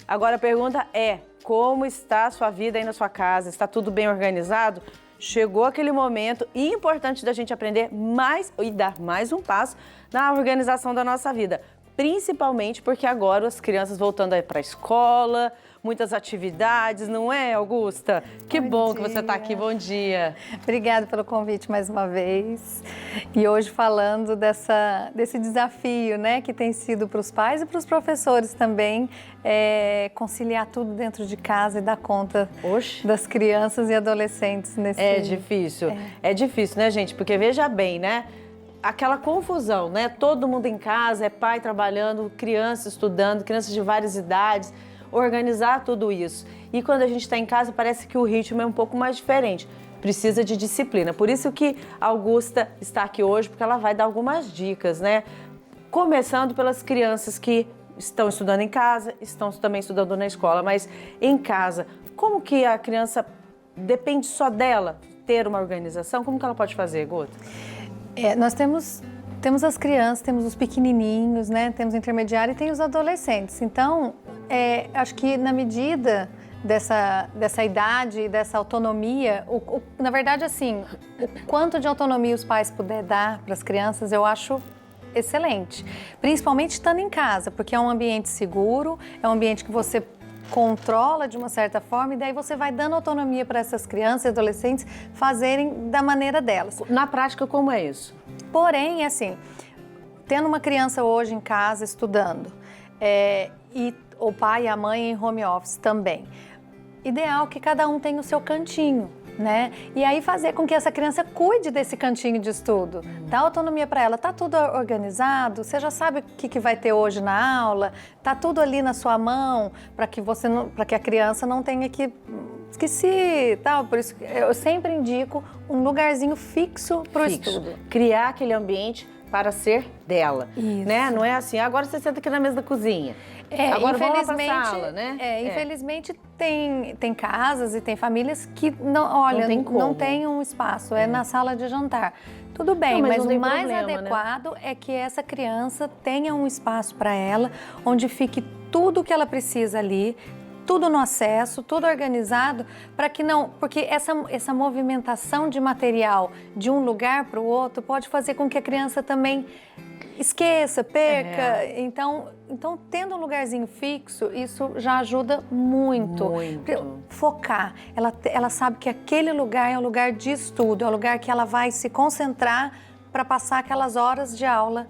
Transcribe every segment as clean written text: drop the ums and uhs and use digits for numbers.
Agora a pergunta é, como está a sua vida aí na sua casa? Está tudo bem organizado? Chegou aquele momento importante da gente aprender mais e dar mais um passo na organização da nossa vida. Principalmente porque agora as crianças voltando para a escola, muitas atividades, não é, Augusta? Que bom que você está aqui, bom dia. Obrigada pelo convite mais uma vez. E hoje falando desse desafio, né, que tem sido para os pais e para os professores também, conciliar tudo dentro de casa e dar conta das crianças e adolescentes nesse... É difícil, é difícil, né, gente? Porque veja bem, né? Aquela confusão, né? Todo mundo em casa, é pai trabalhando, criança estudando, crianças de várias idades, organizar tudo isso. E quando a gente está em casa, parece que o ritmo é um pouco mais diferente. Precisa de disciplina. Por isso que a Augusta está aqui hoje, porque ela vai dar algumas dicas, né? Começando pelas crianças que estão estudando em casa, estão também estudando na escola, mas em casa, como que a criança depende só dela ter uma organização? Como que ela pode fazer, Gota? Nós temos as crianças, temos os pequenininhos, né? Temos o intermediário e tem os adolescentes. Então, acho que na medida dessa idade e dessa autonomia, na verdade, assim, o quanto de autonomia os pais puderem dar para as crianças, eu acho excelente. Principalmente estando em casa, porque é um ambiente seguro, é um ambiente que você controla de uma certa forma e daí você vai dando autonomia para essas crianças e adolescentes fazerem da maneira delas. Na prática, como é isso? Porém, assim, tendo uma criança hoje em casa estudando e o pai e a mãe em home office também, ideal que cada um tenha o seu cantinho, né? E aí fazer com que essa criança cuide desse cantinho de estudo, dá autonomia para ela, tá tudo organizado, você já sabe o que vai ter hoje na aula, tá tudo ali na sua mão, para que a criança não tenha que esquecer, tal. Por isso eu sempre indico um lugarzinho fixo para o estudo. Criar aquele ambiente para ser dela, isso, né? Não é assim, agora você senta aqui na mesa da cozinha. Agora vamos lá pra sala, né? Infelizmente tem casas e tem famílias que não tem um espaço, na sala de jantar. Tudo bem, mas o mais adequado é que essa criança tenha um espaço para ela, onde fique tudo o que ela precisa ali, tudo no acesso, tudo organizado, para que não... Porque essa movimentação de material de um lugar para o outro pode fazer com que a criança também esqueça, perca. Então, tendo um lugarzinho fixo, isso já ajuda muito. Focar. Ela sabe que aquele lugar é um lugar de estudo, é um lugar que ela vai se concentrar para passar aquelas horas de aula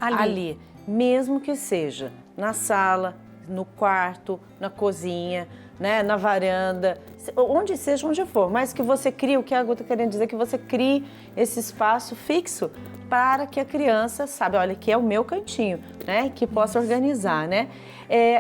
ali. Mesmo que seja na sala, no quarto, na cozinha, né, na varanda, onde seja, onde for, mas que você crie, o que a Gota está querendo dizer, que você crie esse espaço fixo para que a criança saiba, olha, aqui é o meu cantinho, né, que possa organizar, né.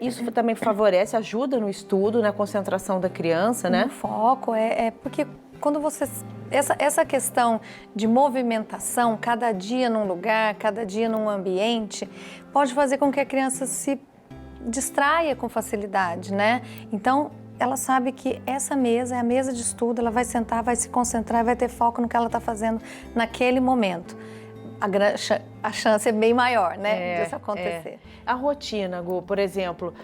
Isso também favorece, ajuda no estudo, na concentração da criança, né. No foco, porque quando você... Essa questão de movimentação, cada dia num lugar, cada dia num ambiente, pode fazer com que a criança se distraia com facilidade, né? Então, ela sabe que essa mesa é a mesa de estudo, ela vai sentar, vai se concentrar, vai ter foco no que ela está fazendo naquele momento. A chance é bem maior, né, disso acontecer. A rotina, Gu, por exemplo,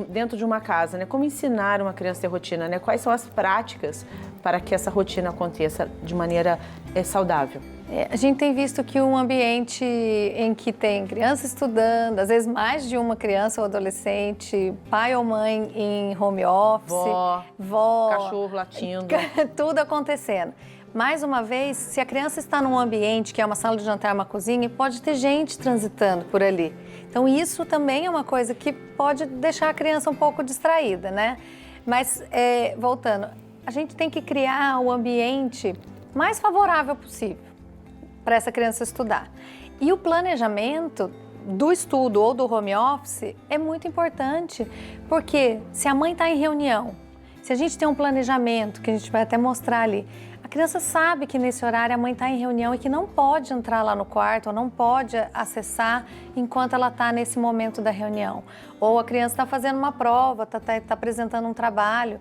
dentro de uma casa, né? Como ensinar uma criança a ter rotina, né? Quais são as práticas para que essa rotina aconteça de maneira saudável? A gente tem visto que um ambiente em que tem criança estudando, às vezes mais de uma criança ou adolescente, pai ou mãe em home office, vó, cachorro latindo, tudo acontecendo. Mais uma vez, se a criança está num ambiente que é uma sala de jantar, uma cozinha, pode ter gente transitando por ali. Então isso também é uma coisa que pode deixar a criança um pouco distraída, né? Mas, voltando, a gente tem que criar o ambiente mais favorável possível para essa criança estudar. E o planejamento do estudo ou do home office é muito importante, porque se a mãe está em reunião, se a gente tem um planejamento, que a gente vai até mostrar ali, a criança sabe que nesse horário a mãe está em reunião e que não pode entrar lá no quarto, ou não pode acessar enquanto ela está nesse momento da reunião. Ou a criança está fazendo uma prova, está apresentando um trabalho.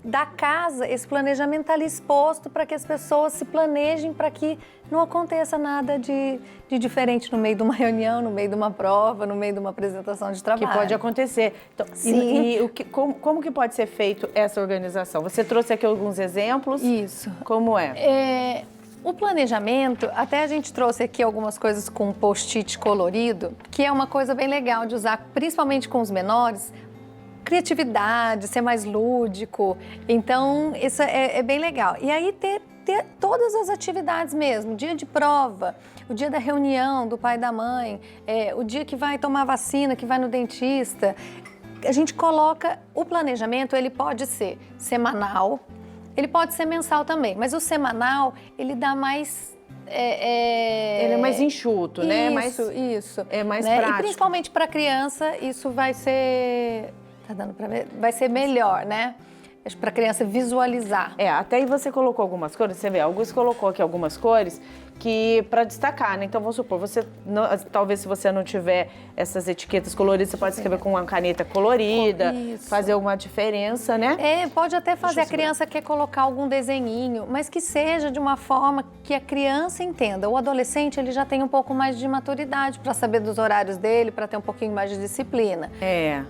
da casa, esse planejamento está ali exposto para que as pessoas se planejem para que não aconteça nada de diferente no meio de uma reunião, no meio de uma prova, no meio de uma apresentação de trabalho. Que pode acontecer. Então, Sim. Como que pode ser feito essa organização? Você trouxe aqui alguns exemplos. Isso. Como é? O planejamento, até a gente trouxe aqui algumas coisas com post-it colorido, que é uma coisa bem legal de usar, principalmente com os menores, criatividade, ser mais lúdico. Então, isso é bem legal. E aí, ter todas as atividades mesmo, dia de prova, o dia da reunião do pai e da mãe, o dia que vai tomar vacina, que vai no dentista. A gente coloca o planejamento, ele pode ser semanal, ele pode ser mensal também, mas o semanal, ele dá mais... Ele é mais enxuto, né? Isso. É mais né? prático. E principalmente para criança, isso vai ser... Tá dando para ver? Vai ser melhor, né? Para a criança visualizar. Até aí você colocou algumas cores, você vê, Augusto colocou aqui algumas cores que para destacar, né? Então vamos supor, talvez se você não tiver essas etiquetas coloridas, você pode escrever com uma caneta colorida, fazer alguma diferença, né? Pode até fazer, a criança quer colocar algum desenhinho, mas que seja de uma forma que a criança entenda. O adolescente, ele já tem um pouco mais de maturidade para saber dos horários dele, para ter um pouquinho mais de disciplina.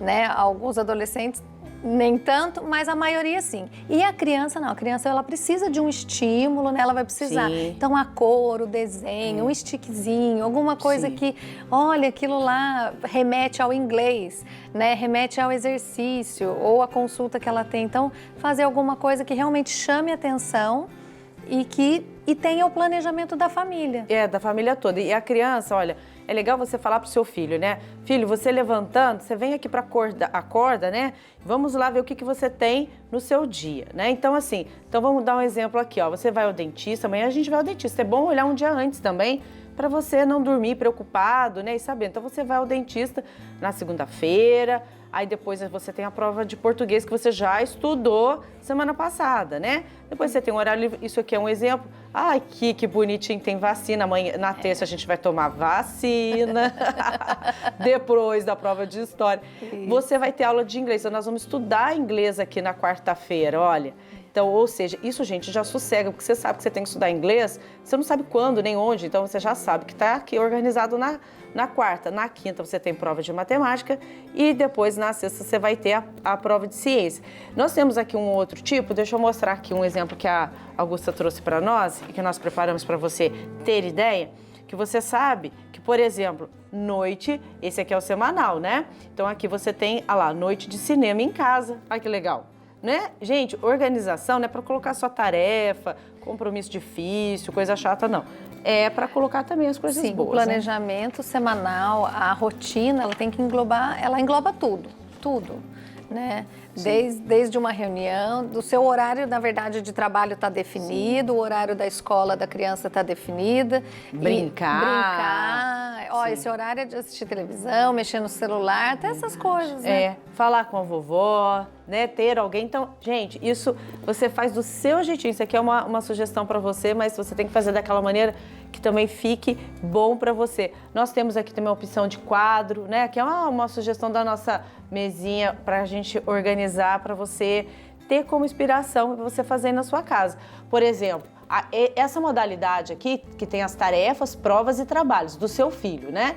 Né? Alguns adolescentes nem tanto, mas a maioria sim. E a criança não, a criança ela precisa de um estímulo, né? Ela vai precisar. Sim. Então a cor, o desenho, um stickzinho, alguma coisa que, olha, aquilo lá remete ao inglês, né? Remete ao exercício ou à consulta que ela tem. Então fazer alguma coisa que realmente chame a atenção e tenha o planejamento da família. Da família toda. E a criança, olha, é legal você falar pro seu filho, né? Filho, você levantando, você vem aqui para acorda, né? Vamos lá ver o que você tem no seu dia, né? Então, assim, vamos dar um exemplo aqui, ó. Você vai ao dentista, amanhã a gente vai ao dentista. É bom olhar um dia antes também, para você não dormir preocupado, né? E saber. Então, você vai ao dentista na segunda-feira, aí depois você tem a prova de português que você já estudou semana passada, né? Depois você tem um horário livre, isso aqui é um exemplo. Ai, que bonitinho, tem vacina. Amanhã, na terça a gente vai tomar vacina. Depois da prova de história. Isso. Você vai ter aula de inglês, então nós vamos estudar inglês aqui na quarta-feira, olha. Então, ou seja, isso, gente, já sossega, porque você sabe que você tem que estudar inglês, você não sabe quando nem onde, então você já sabe que está aqui organizado na quarta. Na quinta você tem prova de matemática e depois na sexta você vai ter a prova de ciência. Nós temos aqui um outro tipo, deixa eu mostrar aqui um exemplo que a Augusta trouxe para nós e que nós preparamos para você ter ideia, que você sabe que, por exemplo, noite, esse aqui é o semanal, né? Então aqui você tem, noite de cinema em casa, olha que legal. Né? Gente, organização não é para colocar só tarefa, compromisso difícil, coisa chata, não. É para colocar também as coisas boas. O planejamento semanal, a rotina, ela tem que engloba tudo, né? Desde uma reunião, do seu horário, na verdade, de trabalho está definido, o horário da escola da criança está definido. Brincar. Esse horário é de assistir televisão, mexer no celular, até essas coisas, né? Falar com a vovó, né? Ter alguém. Então, gente, isso você faz do seu jeitinho. Isso aqui é uma sugestão para você, mas você tem que fazer daquela maneira que também fique bom para você. Nós temos aqui também a opção de quadro, né? Que é uma sugestão da nossa mesinha para a gente organizar, para você ter como inspiração para você fazer na sua casa. Por exemplo, essa modalidade aqui, que tem as tarefas, provas e trabalhos do seu filho, né?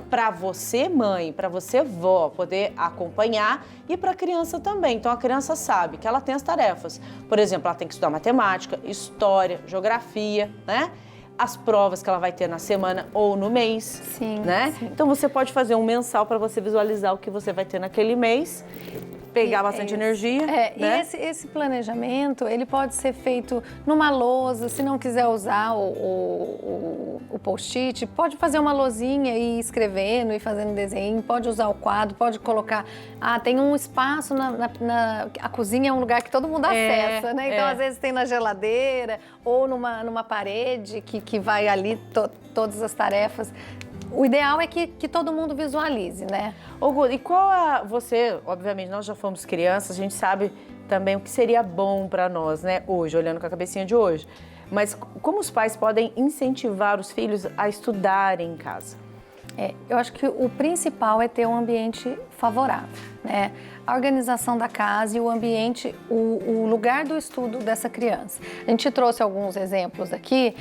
Para você, mãe, para você, vó, poder acompanhar e para a criança também. Então, a criança sabe que ela tem as tarefas. Por exemplo, ela tem que estudar matemática, história, geografia, né? As provas que ela vai ter na semana ou no mês, né? Sim. Então, você pode fazer um mensal para você visualizar o que você vai ter naquele mês, pegar bastante energia. Né? E esse planejamento, ele pode ser feito numa lousa, se não quiser usar o post-it, pode fazer uma lousinha e ir escrevendo e fazendo desenho, pode usar o quadro, pode colocar... tem um espaço a cozinha é um lugar que todo mundo acessa, né? Então, às vezes tem na geladeira ou numa parede que vai ali todas as tarefas. O ideal é que todo mundo visualize, né? Gu, e você, obviamente, nós já fomos crianças, a gente sabe também o que seria bom para nós, né, hoje, olhando com a cabecinha de hoje. Mas como os pais podem incentivar os filhos a estudarem em casa? Eu acho que o principal é ter um ambiente favorável, né? A organização da casa e o ambiente, o lugar do estudo dessa criança. A gente trouxe alguns exemplos aqui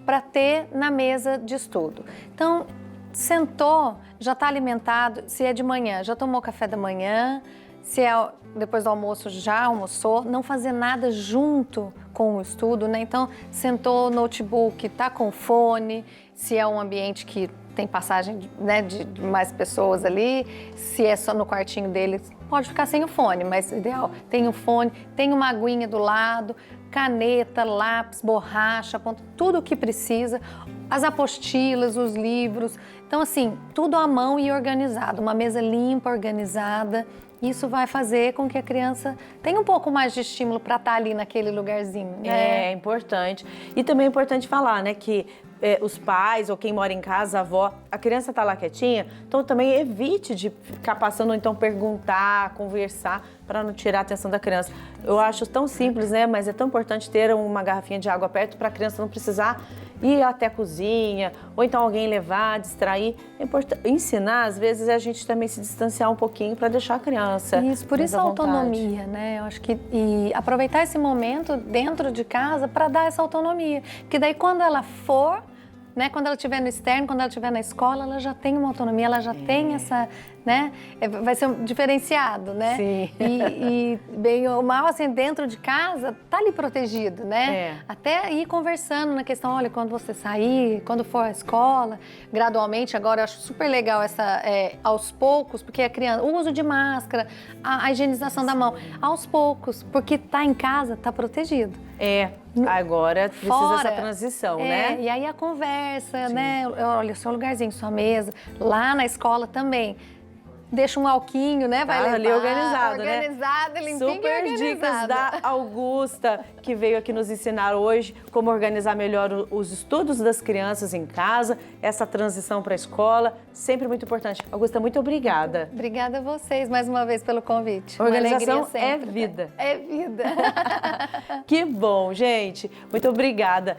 para ter na mesa de estudo. Então, sentou, já está alimentado, se é de manhã, já tomou café da manhã, se é depois do almoço, já almoçou, não fazer nada junto com o estudo, né? Então, sentou, notebook, está com fone, se é um ambiente que tem passagem, né, de mais pessoas ali, se é só no quartinho dele, pode ficar sem o fone, mas ideal, tem o fone, tem uma aguinha do lado, caneta, lápis, borracha, tudo o que precisa, as apostilas, os livros. Então, assim, tudo à mão e organizado, uma mesa limpa, organizada. Isso vai fazer com que a criança tenha um pouco mais de estímulo para estar ali naquele lugarzinho, né? É importante. E também é importante falar, né, que os pais ou quem mora em casa, a avó, a criança tá lá quietinha, então também evite de ficar passando, ou então perguntar, conversar, para não tirar a atenção da criança. Eu acho tão simples, né, mas é tão importante ter uma garrafinha de água perto para a criança não precisar ir até a cozinha, ou então alguém levar, distrair. É importante ensinar, às vezes, a gente também se distanciar um pouquinho para deixar a criança. Isso, por isso a autonomia, né? Eu acho que e aproveitar esse momento dentro de casa para dar essa autonomia. Porque daí quando ela for, né, quando ela estiver no externo, quando ela estiver na escola, ela já tem uma autonomia, ela já tem essa, né? Vai ser um diferenciado, né? Sim. E bem ou mal, assim, dentro de casa, tá ali protegido, né? Até ir conversando na questão, olha, quando você sair, quando for à escola, gradualmente, agora eu acho super legal essa, aos poucos, porque a criança, o uso de máscara, a higienização da mão, aos poucos, porque tá em casa, tá protegido. Agora precisa dessa transição, né? E aí a conversa, né? Olha, seu lugarzinho, sua mesa, lá na escola também. Deixa um alquinho, né? Vai levar, ali organizado, né? Organizado, limpinho Super e organizado. dicas da Augusta, que veio aqui nos ensinar hoje como organizar melhor os estudos das crianças em casa, essa transição para a escola, sempre muito importante. Augusta, muito obrigada. Obrigada a vocês mais uma vez pelo convite. Organização é vida. É vida. Que bom, gente. Muito obrigada.